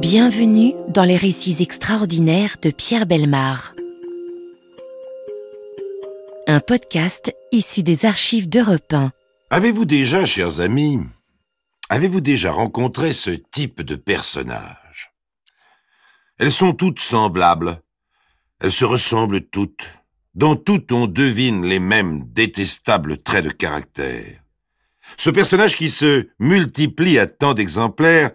Bienvenue dans les récits extraordinaires de Pierre Bellemare. Un podcast issu des archives d'Europe 1. Avez-vous déjà, chers amis, rencontré ce type de personnage? Elles sont toutes semblables. Elles se ressemblent toutes. Dans toutes, on devine les mêmes détestables traits de caractère. Ce personnage qui se multiplie à tant d'exemplaires,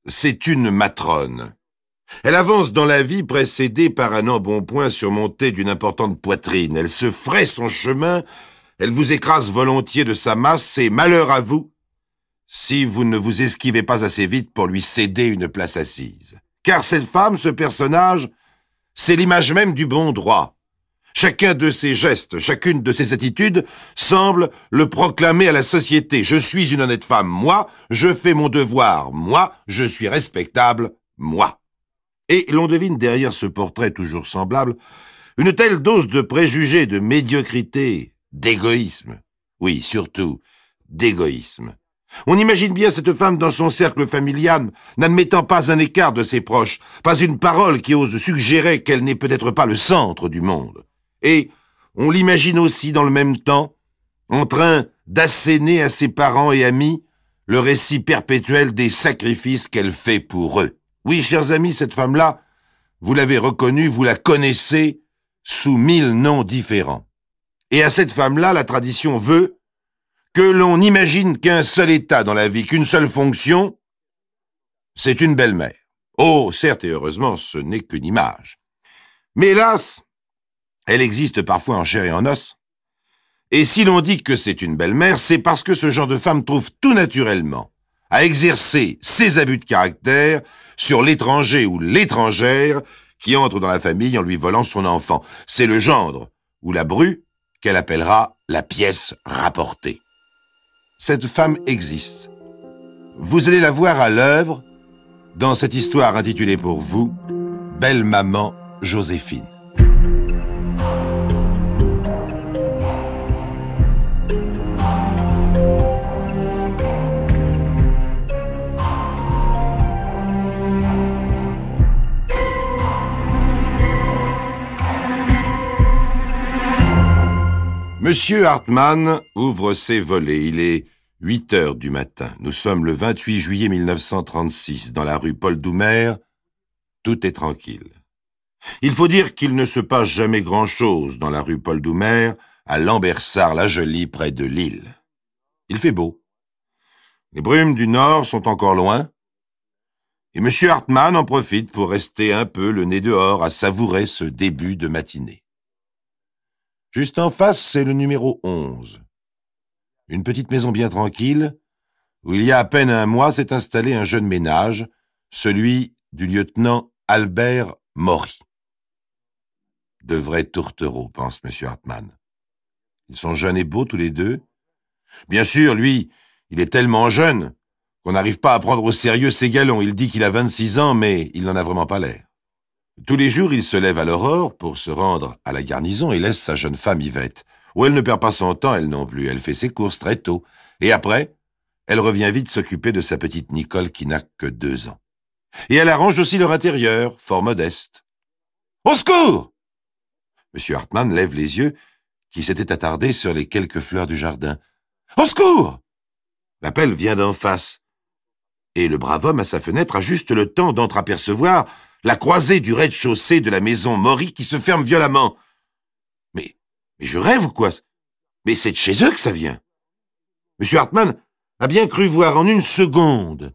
c'est une matrone. Elle avance dans la vie précédée par un embonpoint surmonté d'une importante poitrine. Elle se fraye son chemin, elle vous écrase volontiers de sa masse et malheur à vous si vous ne vous esquivez pas assez vite pour lui céder une place assise. Car cette femme, ce personnage, c'est l'image même du bon droit. Chacun de ses gestes, chacune de ses attitudes semble le proclamer à la société. Je suis une honnête femme, moi, je fais mon devoir, moi, je suis respectable, moi. Et l'on devine derrière ce portrait toujours semblable une telle dose de préjugés, de médiocrité, d'égoïsme. Oui, surtout, d'égoïsme. On imagine bien cette femme dans son cercle familial, n'admettant pas un écart de ses proches, pas une parole qui ose suggérer qu'elle n'est peut-être pas le centre du monde. Et on l'imagine aussi dans le même temps, en train d'asséner à ses parents et amis le récit perpétuel des sacrifices qu'elle fait pour eux. Oui, chers amis, cette femme-là, vous l'avez reconnue, vous la connaissez sous 1000 noms différents. Et à cette femme-là, la tradition veut que l'on n'imagine qu'un seul état dans la vie, qu'une seule fonction, c'est une belle-mère. Oh, certes et heureusement, ce n'est qu'une image. Mais hélas, elle existe parfois en chair et en os. Et si l'on dit que c'est une belle-mère, c'est parce que ce genre de femme trouve tout naturellement à exercer ses abus de caractère sur l'étranger ou l'étrangère qui entre dans la famille en lui volant son enfant. C'est le gendre ou la bru qu'elle appellera la pièce rapportée. Cette femme existe. Vous allez la voir à l'œuvre dans cette histoire intitulée pour vous « Belle maman Joséphine ». Monsieur Hartmann ouvre ses volets. Il est 8 heures du matin. Nous sommes le 28 juillet 1936, dans la rue Paul-Doumer. Tout est tranquille. Il faut dire qu'il ne se passe jamais grand-chose dans la rue Paul-Doumer, à Lambersart-la-Jolie, près de Lille. Il fait beau. Les brumes du nord sont encore loin. Et Monsieur Hartmann en profite pour rester un peu le nez dehors à savourer ce début de matinée. Juste en face, c'est le numéro 11. Une petite maison bien tranquille, où il y a à peine un mois s'est installé un jeune ménage, celui du lieutenant Albert Maury. De vrais tourtereaux, pense M. Hartmann. Ils sont jeunes et beaux tous les deux. Bien sûr, lui, il est tellement jeune qu'on n'arrive pas à prendre au sérieux ses galons. Il dit qu'il a 26 ans, mais il n'en a vraiment pas l'air. Tous les jours, il se lève à l'aurore pour se rendre à la garnison et laisse sa jeune femme Yvette. Où elle ne perd pas son temps, elle non plus. Elle fait ses courses très tôt. Et après, elle revient vite s'occuper de sa petite Nicole qui n'a que 2 ans. Et elle arrange aussi leur intérieur, fort modeste. « Au secours !» M. Hartmann lève les yeux qui s'étaient attardés sur les quelques fleurs du jardin. « Au secours !» L'appel vient d'en face. Et le brave homme à sa fenêtre a juste le temps d'entreapercevoir la croisée du rez-de-chaussée de la maison Maury qui se ferme violemment. Mais je rêve ou quoi? Mais c'est de chez eux que ça vient. M. Hartmann a bien cru voir en une seconde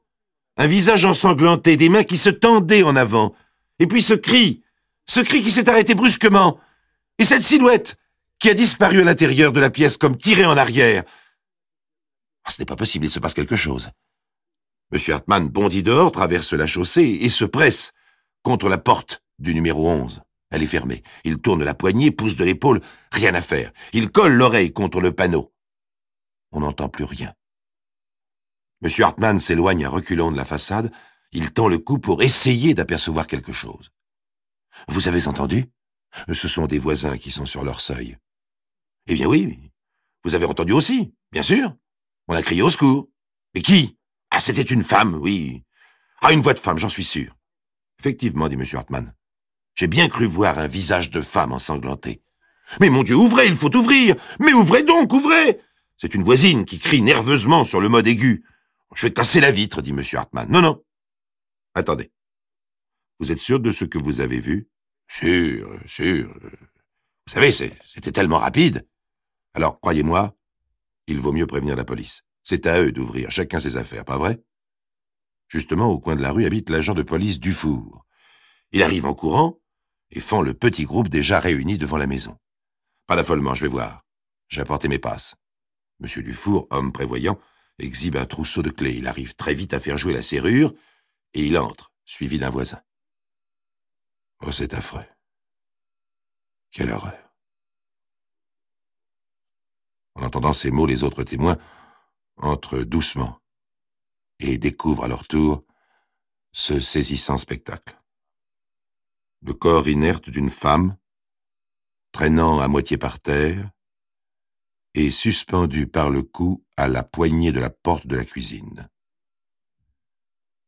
un visage ensanglanté, des mains qui se tendaient en avant, et puis ce cri qui s'est arrêté brusquement, et cette silhouette qui a disparu à l'intérieur de la pièce comme tirée en arrière. Oh, ce n'est pas possible, il se passe quelque chose. M. Hartmann bondit dehors, traverse la chaussée et se presse contre la porte du numéro 11. Elle est fermée. Il tourne la poignée, pousse de l'épaule. Rien à faire. Il colle l'oreille contre le panneau. On n'entend plus rien. M. Hartmann s'éloigne à reculons de la façade. Il tend le cou pour essayer d'apercevoir quelque chose. « Vous avez entendu ? Ce sont des voisins qui sont sur leur seuil. »« Eh bien oui, vous avez entendu aussi, bien sûr. On a crié au secours. Mais qui ? Ah, c'était une femme, oui. Ah, une voix de femme, j'en suis sûr. Effectivement, dit M. Hartmann. J'ai bien cru voir un visage de femme ensanglanté. Mais mon Dieu, ouvrez, il faut ouvrir. Mais ouvrez donc, ouvrez. C'est une voisine qui crie nerveusement sur le mode aigu. Je vais casser la vitre, dit M. Hartmann. Non, non. Attendez. Vous êtes sûr de ce que vous avez vu? Sûr, sûr. Vous savez, c'était tellement rapide. Alors, croyez-moi, il vaut mieux prévenir la police. C'est à eux d'ouvrir, chacun ses affaires, pas vrai? Justement, au coin de la rue habite l'agent de police Dufour. Il arrive en courant et fend le petit groupe déjà réuni devant la maison. Pas d'affolement, je vais voir. J'ai apporté mes passes. Monsieur Dufour, homme prévoyant, exhibe un trousseau de clés. Il arrive très vite à faire jouer la serrure et il entre, suivi d'un voisin. Oh, c'est affreux. Quelle horreur. En entendant ces mots, les autres témoins entrent doucement et découvrent à leur tour ce saisissant spectacle. Le corps inerte d'une femme, traînant à moitié par terre, et suspendu par le cou à la poignée de la porte de la cuisine.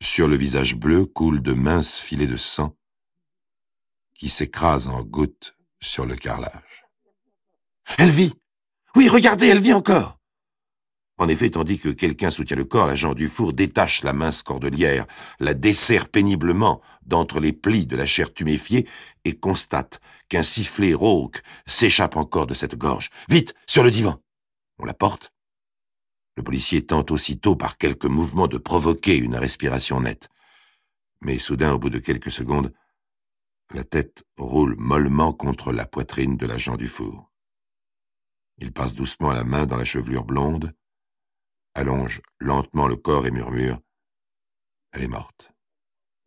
Sur le visage bleu coulent de minces filets de sang qui s'écrasent en gouttes sur le carrelage. Elle vit! Oui, regardez, elle vit encore! En effet, tandis que quelqu'un soutient le corps, l'agent Dufour détache la mince cordelière, la desserre péniblement d'entre les plis de la chair tuméfiée et constate qu'un sifflet rauque s'échappe encore de cette gorge. Vite, sur le divan! On la porte. Le policier tente aussitôt par quelques mouvements de provoquer une respiration nette. Mais soudain, au bout de quelques secondes, la tête roule mollement contre la poitrine de l'agent Dufour. Il passe doucement la main dans la chevelure blonde, allonge lentement le corps et murmure « Elle est morte. »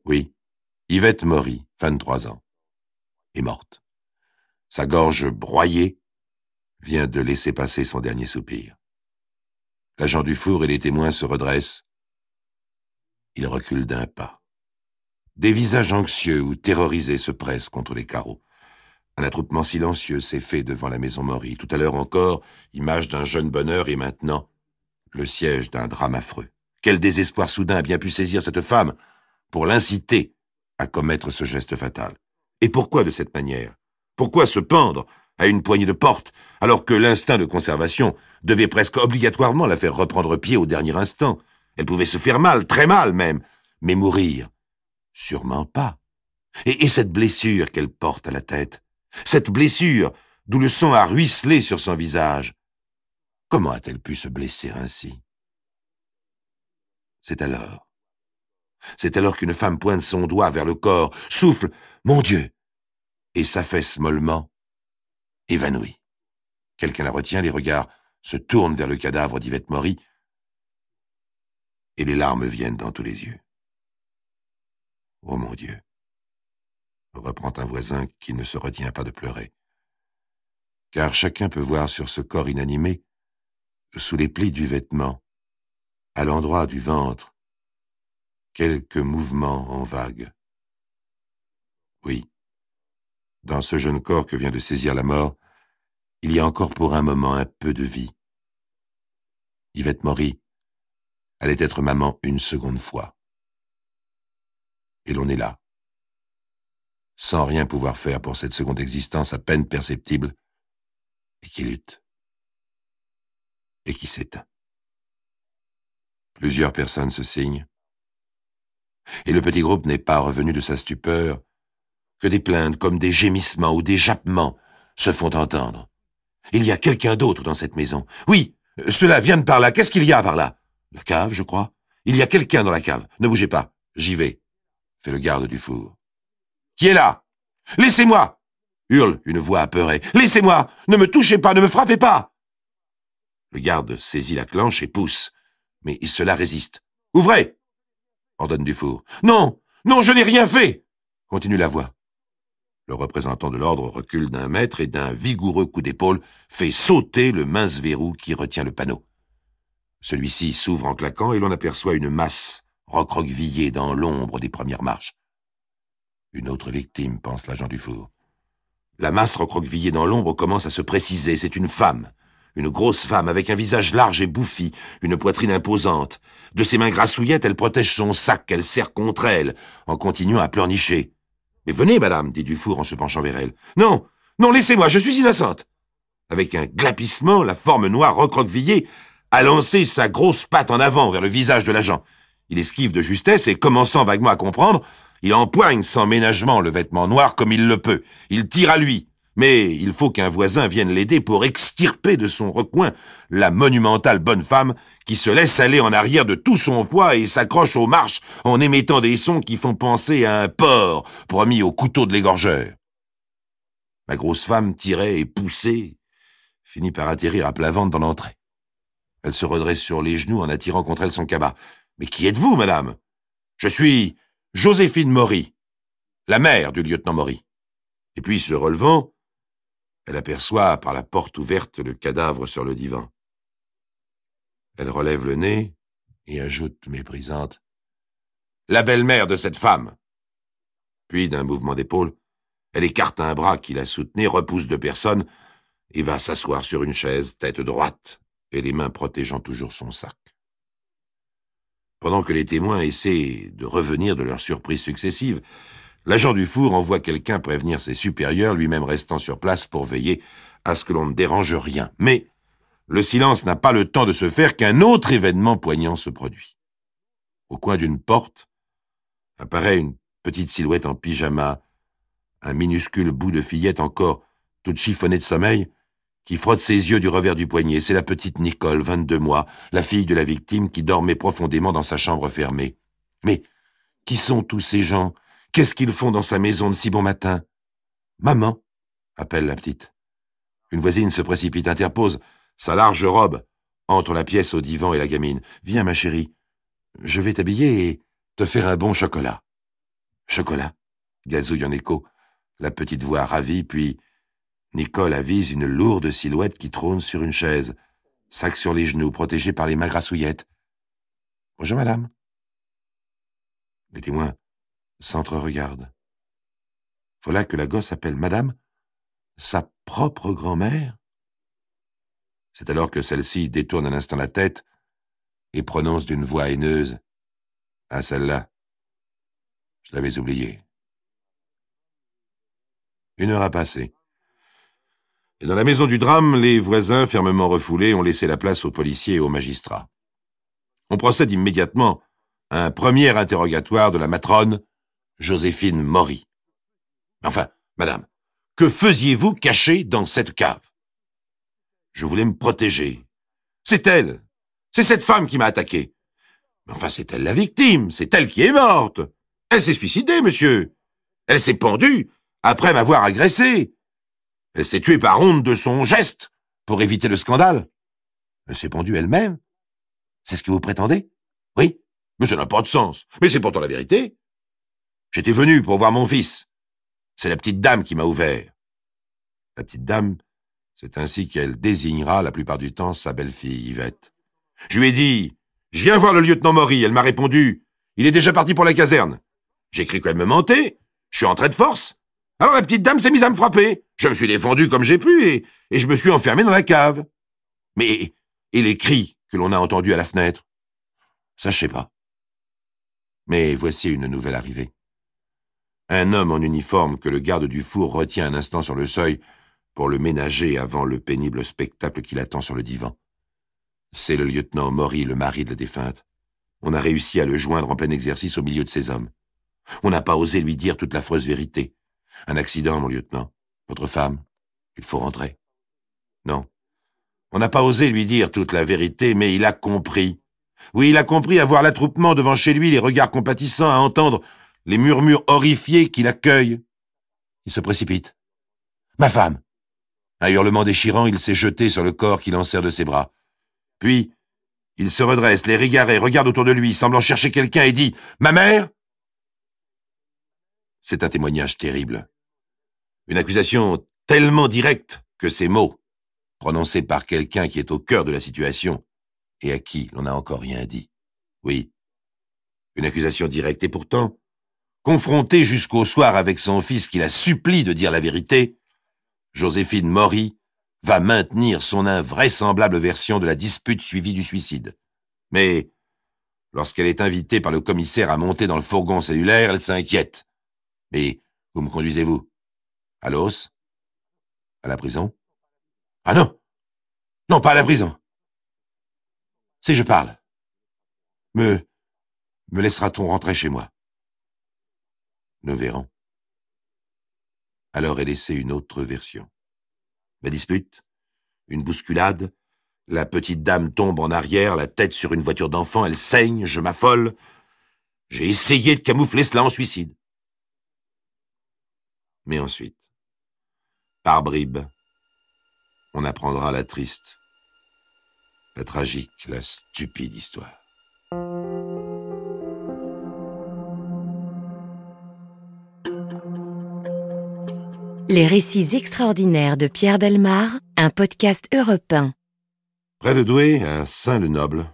Oui, Yvette Maury, 23 ans, est morte. Sa gorge broyée vient de laisser passer son dernier soupir. L'agent Dufour et les témoins se redressent. Ils reculent d'un pas. Des visages anxieux ou terrorisés se pressent contre les carreaux. Un attroupement silencieux s'est fait devant la maison Maury. Tout à l'heure encore, image d'un jeune bonheur et maintenant, le siège d'un drame affreux. Quel désespoir soudain a bien pu saisir cette femme pour l'inciter à commettre ce geste fatal. Et pourquoi de cette manière? Pourquoi se pendre à une poignée de porte, alors que l'instinct de conservation devait presque obligatoirement la faire reprendre pied au dernier instant? Elle pouvait se faire mal, très mal même, mais mourir? Sûrement pas. Et cette blessure qu'elle porte à la tête, cette blessure d'où le sang a ruisselé sur son visage, comment a-t-elle pu se blesser ainsi? C'est alors qu'une femme pointe son doigt vers le corps, souffle « Mon Dieu !» et s'affaisse mollement, évanouie. Quelqu'un la retient, les regards se tournent vers le cadavre d'Yvette Maury et les larmes viennent dans tous les yeux. « Oh mon Dieu !» reprend un voisin qui ne se retient pas de pleurer. Car chacun peut voir sur ce corps inanimé, sous les plis du vêtement, à l'endroit du ventre, quelques mouvements en vague. Oui, dans ce jeune corps que vient de saisir la mort, il y a encore pour un moment un peu de vie. Yvette Maury allait être maman une seconde fois. Et l'on est là, sans rien pouvoir faire pour cette seconde existence à peine perceptible, et qui lutte, et qui s'éteint. Plusieurs personnes se signent, et le petit groupe n'est pas revenu de sa stupeur, que des plaintes comme des gémissements ou des jappements se font entendre. Il y a quelqu'un d'autre dans cette maison. Oui, cela vient de par là. Qu'est-ce qu'il y a par là? La cave, je crois. Il y a quelqu'un dans la cave. Ne bougez pas. J'y vais, fait le garde Dufour. Qui est là? Laissez-moi! Hurle une voix apeurée. Laissez-moi! Ne me touchez pas, ne me frappez pas! Le garde saisit la clenche et pousse, mais cela résiste. Ouvrez! Ordonne Dufour. Non! Non, je n'ai rien fait! Continue la voix. Le représentant de l'ordre recule d'un mètre et d'un vigoureux coup d'épaule fait sauter le mince verrou qui retient le panneau. Celui-ci s'ouvre en claquant et l'on aperçoit une masse recroquevillée dans l'ombre des premières marches. Une autre victime, pense l'agent Dufour. La masse recroquevillée dans l'ombre commence à se préciser. C'est une femme, Une grosse femme avec un visage large et bouffi, une poitrine imposante. De ses mains grassouillettes, elle protège son sac qu'elle serre contre elle, en continuant à pleurnicher. « Mais venez, madame, dit Dufour en se penchant vers elle. « Non, non, laissez-moi, je suis innocente. » Avec un glapissement, la forme noire recroquevillée a lancé sa grosse patte en avant vers le visage de l'agent. Il esquive de justesse et, commençant vaguement à comprendre, il empoigne sans ménagement le vêtement noir comme il le peut. Il tire à lui. Mais il faut qu'un voisin vienne l'aider pour extirper de son recoin la monumentale bonne femme qui se laisse aller en arrière de tout son poids et s'accroche aux marches en émettant des sons qui font penser à un porc promis au couteau de l'égorgeur. La grosse femme tirait et poussait, finit par atterrir à plat ventre dans l'entrée. Elle se redresse sur les genoux en attirant contre elle son cabas. « Mais qui êtes-vous, madame ?»« Je suis Joséphine Maury, la mère du lieutenant Maury. » Et puis, se relevant, elle aperçoit par la porte ouverte le cadavre sur le divan. Elle relève le nez et ajoute méprisante « La belle-mère de cette femme !» Puis, d'un mouvement d'épaule, elle écarte un bras qui la soutenait, repousse deux personnes et va s'asseoir sur une chaise, tête droite, et les mains protégeant toujours son sac. Pendant que les témoins essaient de revenir de leurs surprises successives, l'agent Dufour envoie quelqu'un prévenir ses supérieurs, lui-même restant sur place pour veiller à ce que l'on ne dérange rien. Mais le silence n'a pas le temps de se faire qu'un autre événement poignant se produit. Au coin d'une porte apparaît une petite silhouette en pyjama, un minuscule bout de fillette encore toute chiffonnée de sommeil, qui frotte ses yeux du revers du poignet. C'est la petite Nicole, 22 mois, la fille de la victime qui dormait profondément dans sa chambre fermée. Mais qui sont tous ces gens ? Qu'est-ce qu'ils font dans sa maison de si bon matin ? « Maman !» appelle la petite. Une voisine se précipite, interpose sa large robe entre la pièce au divan et la gamine. « Viens, ma chérie, je vais t'habiller et te faire un bon chocolat. »« Chocolat ?» gazouille en écho la petite voix ravie, puis Nicole avise une lourde silhouette qui trône sur une chaise, sac sur les genoux, protégée par les mains grassouillettes. « Bonjour, madame. » Les témoins s'entre-regardent. Voilà que la gosse appelle madame sa propre grand-mère. C'est alors que celle-ci détourne un instant la tête et prononce d'une voix haineuse « Ah, celle-là, je l'avais oubliée. » 1 heure a passé. Et dans la maison du drame, les voisins, fermement refoulés, ont laissé la place aux policiers et aux magistrats. On procède immédiatement à un premier interrogatoire de la matrone Joséphine Maury. Enfin, madame, que faisiez-vous caché dans cette cave ? Je voulais me protéger. C'est elle. C'est cette femme qui m'a attaqué. Mais enfin, c'est elle la victime. C'est elle qui est morte. Elle s'est suicidée, monsieur. Elle s'est pendue après m'avoir agressé. Elle s'est tuée par honte de son geste pour éviter le scandale. Elle s'est pendue elle-même. C'est ce que vous prétendez ? Oui, mais ça n'a pas de sens. Mais c'est pourtant la vérité. J'étais venu pour voir mon fils. C'est la petite dame qui m'a ouvert. La petite dame, c'est ainsi qu'elle désignera la plupart du temps sa belle-fille, Yvette. Je lui ai dit « Je viens voir le lieutenant Maury ». Elle m'a répondu « Il est déjà parti pour la caserne ». J'ai cru qu'elle me mentait. Je suis entré de force. Alors la petite dame s'est mise à me frapper. Je me suis défendu comme j'ai pu et je me suis enfermé dans la cave. Mais, et les cris que l'on a entendus à la fenêtre ? Ça, je sais pas. Mais voici une nouvelle arrivée. Un homme en uniforme que le garde du four retient un instant sur le seuil pour le ménager avant le pénible spectacle qui l'attend sur le divan. C'est le lieutenant Maury, le mari de la défunte. On a réussi à le joindre en plein exercice au milieu de ses hommes. On n'a pas osé lui dire toute l'affreuse vérité. Un accident, mon lieutenant. Votre femme. Il faut rentrer. Non. On n'a pas osé lui dire toute la vérité, mais il a compris. Oui, il a compris à voir l'attroupement devant chez lui, les regards compatissants, à entendre les murmures horrifiés qui l'accueillent. Il se précipite. « Ma femme !» Un hurlement déchirant, il s'est jeté sur le corps qu'il enserre de ses bras. Puis, il se redresse, les égaré, regarde autour de lui, semblant chercher quelqu'un et dit « Ma mère ?» C'est un témoignage terrible. Une accusation tellement directe que ces mots, prononcés par quelqu'un qui est au cœur de la situation et à qui l'on n'a encore rien dit. Oui, une accusation directe et pourtant, confrontée jusqu'au soir avec son fils qui la supplie de dire la vérité, Joséphine Maury va maintenir son invraisemblable version de la dispute suivie du suicide. Mais lorsqu'elle est invitée par le commissaire à monter dans le fourgon cellulaire, elle s'inquiète. « Mais où me conduisez-vous? À l'os? À la prison? »« Ah non! Non, pas à la prison! Si je parle, me laissera-t-on rentrer chez moi? » Nous verrons. Alors elle essaie une autre version. La dispute, une bousculade, la petite dame tombe en arrière, la tête sur une voiture d'enfant, elle saigne, je m'affole. J'ai essayé de camoufler cela en suicide. Mais ensuite, par bribes, on apprendra la triste, la tragique, la stupide histoire. Les récits extraordinaires de Pierre Bellemare, un podcast Europe 1. Près de Douai, à Saint-le-Noble,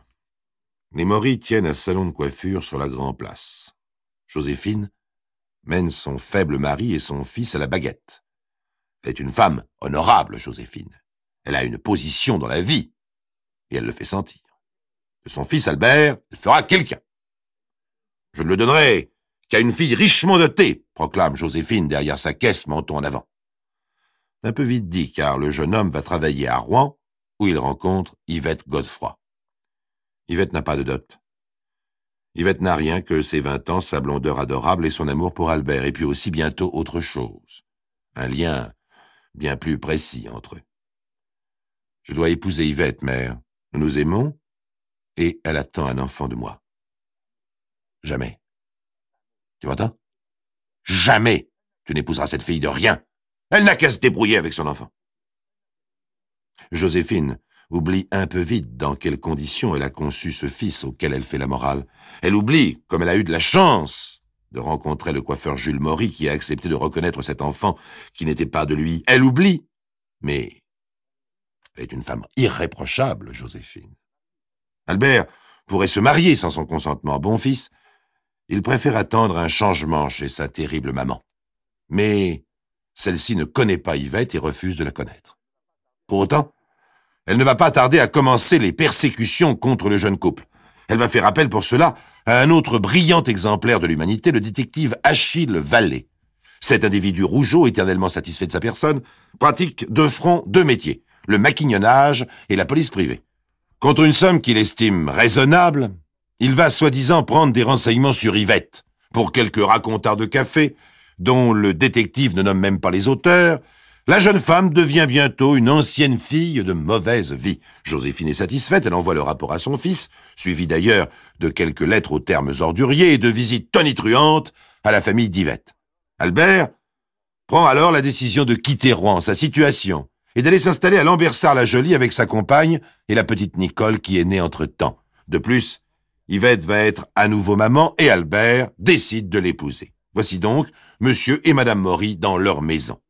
les Mory tiennent un salon de coiffure sur la Grand Place. Joséphine mène son faible mari et son fils à la baguette. Elle est une femme honorable, Joséphine. Elle a une position dans la vie, et elle le fait sentir. De son fils Albert, elle fera quelqu'un. Je ne le donnerai qu'à une fille richement dotée, proclame Joséphine derrière sa caisse, menton en avant. C'est un peu vite dit, car le jeune homme va travailler à Rouen, où il rencontre Yvette Godefroy. Yvette n'a pas de dot. Yvette n'a rien que ses 20 ans, sa blondeur adorable et son amour pour Albert, et puis aussi bientôt autre chose. Un lien bien plus précis entre eux. Je dois épouser Yvette, mère. Nous nous aimons, et elle attend un enfant de moi. Jamais. Tu m'entends? Jamais tu n'épouseras cette fille de rien. Elle n'a qu'à se débrouiller avec son enfant. Joséphine oublie un peu vite dans quelles conditions elle a conçu ce fils auquel elle fait la morale. Elle oublie, comme elle a eu de la chance de rencontrer le coiffeur Jules Mory qui a accepté de reconnaître cet enfant qui n'était pas de lui. Elle oublie, mais elle est une femme irréprochable, Joséphine. Albert pourrait se marier sans son consentement. Bon fils, il préfère attendre un changement chez sa terrible maman. Mais celle-ci ne connaît pas Yvette et refuse de la connaître. Pour autant, elle ne va pas tarder à commencer les persécutions contre le jeune couple. Elle va faire appel pour cela à un autre brillant exemplaire de l'humanité, le détective Achille Vallée. Cet individu rougeau, éternellement satisfait de sa personne, pratique deux fronts, deux métiers, le maquignonnage et la police privée. Contre une somme qu'il estime raisonnable, il va soi-disant prendre des renseignements sur Yvette, pour quelques racontars de café, dont le détective ne nomme même pas les auteurs. La jeune femme devient bientôt une ancienne fille de mauvaise vie. Joséphine est satisfaite, elle envoie le rapport à son fils, suivi d'ailleurs de quelques lettres aux termes orduriers et de visites tonitruantes à la famille d'Yvette. Albert prend alors la décision de quitter Rouen, sa situation, et d'aller s'installer à Lambersart-la-Jolie avec sa compagne et la petite Nicole qui est née entre-temps. De plus, Yvette va être à nouveau maman et Albert décide de l'épouser. Voici donc monsieur et madame Mory dans leur maison.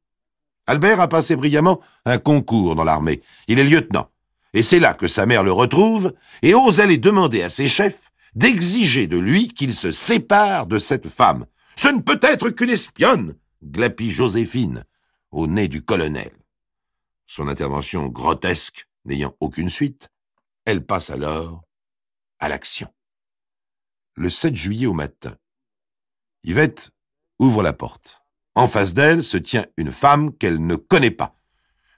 Albert a passé brillamment un concours dans l'armée. Il est lieutenant. Et c'est là que sa mère le retrouve et ose aller demander à ses chefs d'exiger de lui qu'il se sépare de cette femme. « Ce ne peut être qu'une espionne !» glapit Joséphine, au nez du colonel. Son intervention grotesque n'ayant aucune suite, elle passe alors à l'action. Le 7 juillet au matin, Yvette ouvre la porte. En face d'elle se tient une femme qu'elle ne connaît pas.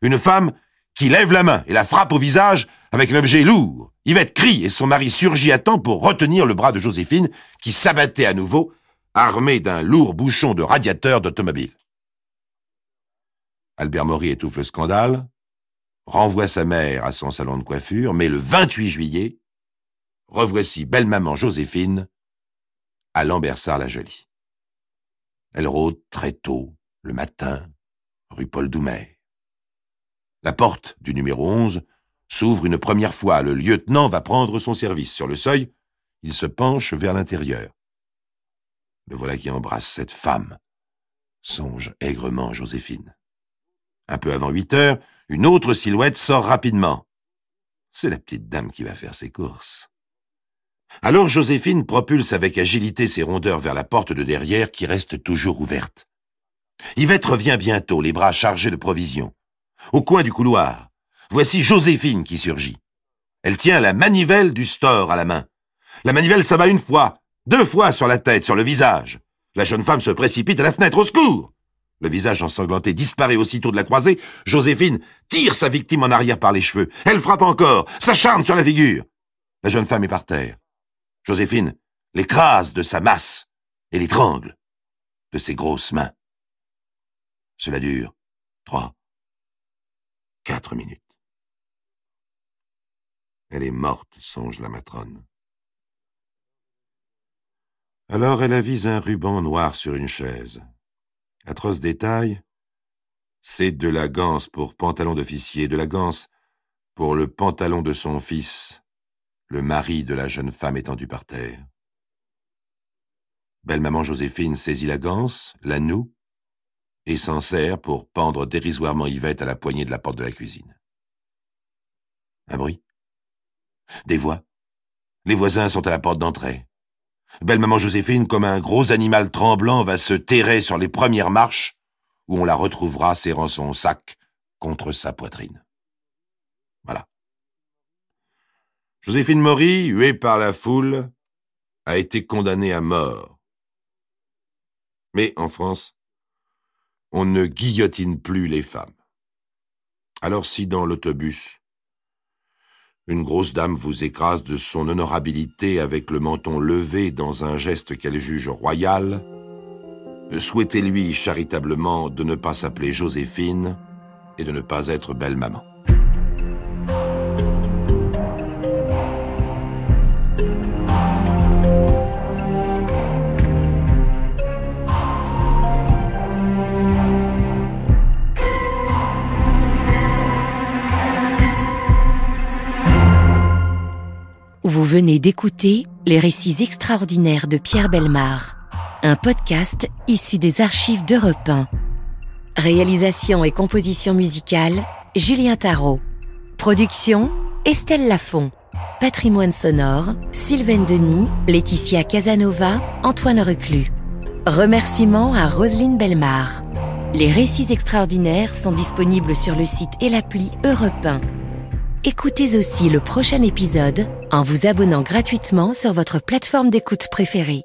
Une femme qui lève la main et la frappe au visage avec un objet lourd. Yvette crie et son mari surgit à temps pour retenir le bras de Joséphine qui s'abattait à nouveau, armé d'un lourd bouchon de radiateur d'automobile. Albert Mory étouffe le scandale, renvoie sa mère à son salon de coiffure, mais le 28 juillet, revoici belle maman Joséphine à Lambersart-la-Jolie. Elle rôde très tôt, le matin, rue Paul Doumer. La porte du numéro 11 s'ouvre une première fois. Le lieutenant va prendre son service. Sur le seuil, il se penche vers l'intérieur. Le voilà qui embrasse cette femme, songe aigrement Joséphine. Un peu avant 8 heures, une autre silhouette sort rapidement. C'est la petite dame qui va faire ses courses. Alors Joséphine propulse avec agilité ses rondeurs vers la porte de derrière qui reste toujours ouverte. Yvette revient bientôt, les bras chargés de provisions. Au coin du couloir, voici Joséphine qui surgit. Elle tient la manivelle du store à la main. La manivelle s'abat une fois, 2 fois sur la tête, sur le visage. La jeune femme se précipite à la fenêtre, au secours! Le visage ensanglanté disparaît aussitôt de la croisée. Joséphine tire sa victime en arrière par les cheveux. Elle frappe encore, s'acharne sur la figure. La jeune femme est par terre. Joséphine l'écrase de sa masse et l'étrangle de ses grosses mains. Cela dure 3, 4 minutes. Elle est morte, songe la matrone. Alors elle avise un ruban noir sur une chaise. Atroce détail, c'est de la ganse pour pantalon d'officier, de la ganse pour le pantalon de son fils, le mari de la jeune femme étendue par terre. Belle-maman Joséphine saisit la ganse, la noue, et s'en sert pour pendre dérisoirement Yvette à la poignée de la porte de la cuisine. Un bruit. Des voix. Les voisins sont à la porte d'entrée. Belle-maman Joséphine, comme un gros animal tremblant, va se terrer sur les premières marches, où on la retrouvera serrant son sac contre sa poitrine. Voilà. Joséphine Maury, huée par la foule, a été condamnée à mort. Mais en France, on ne guillotine plus les femmes. Alors si dans l'autobus, une grosse dame vous écrase de son honorabilité avec le menton levé dans un geste qu'elle juge royal, souhaitez-lui charitablement de ne pas s'appeler Joséphine et de ne pas être belle-maman. Vous venez d'écouter Les récits extraordinaires de Pierre Bellemare, un podcast issu des archives d'Europe 1. Réalisation et composition musicale, Julien Tarot. Production, Estelle Lafont. Patrimoine sonore, Sylvaine Denis, Laetitia Casanova, Antoine Reclus. Remerciements à Roselyne Bellemare. Les récits extraordinaires sont disponibles sur le site et l'appli Europe 1. Écoutez aussi le prochain épisode en vous abonnant gratuitement sur votre plateforme d'écoute préférée.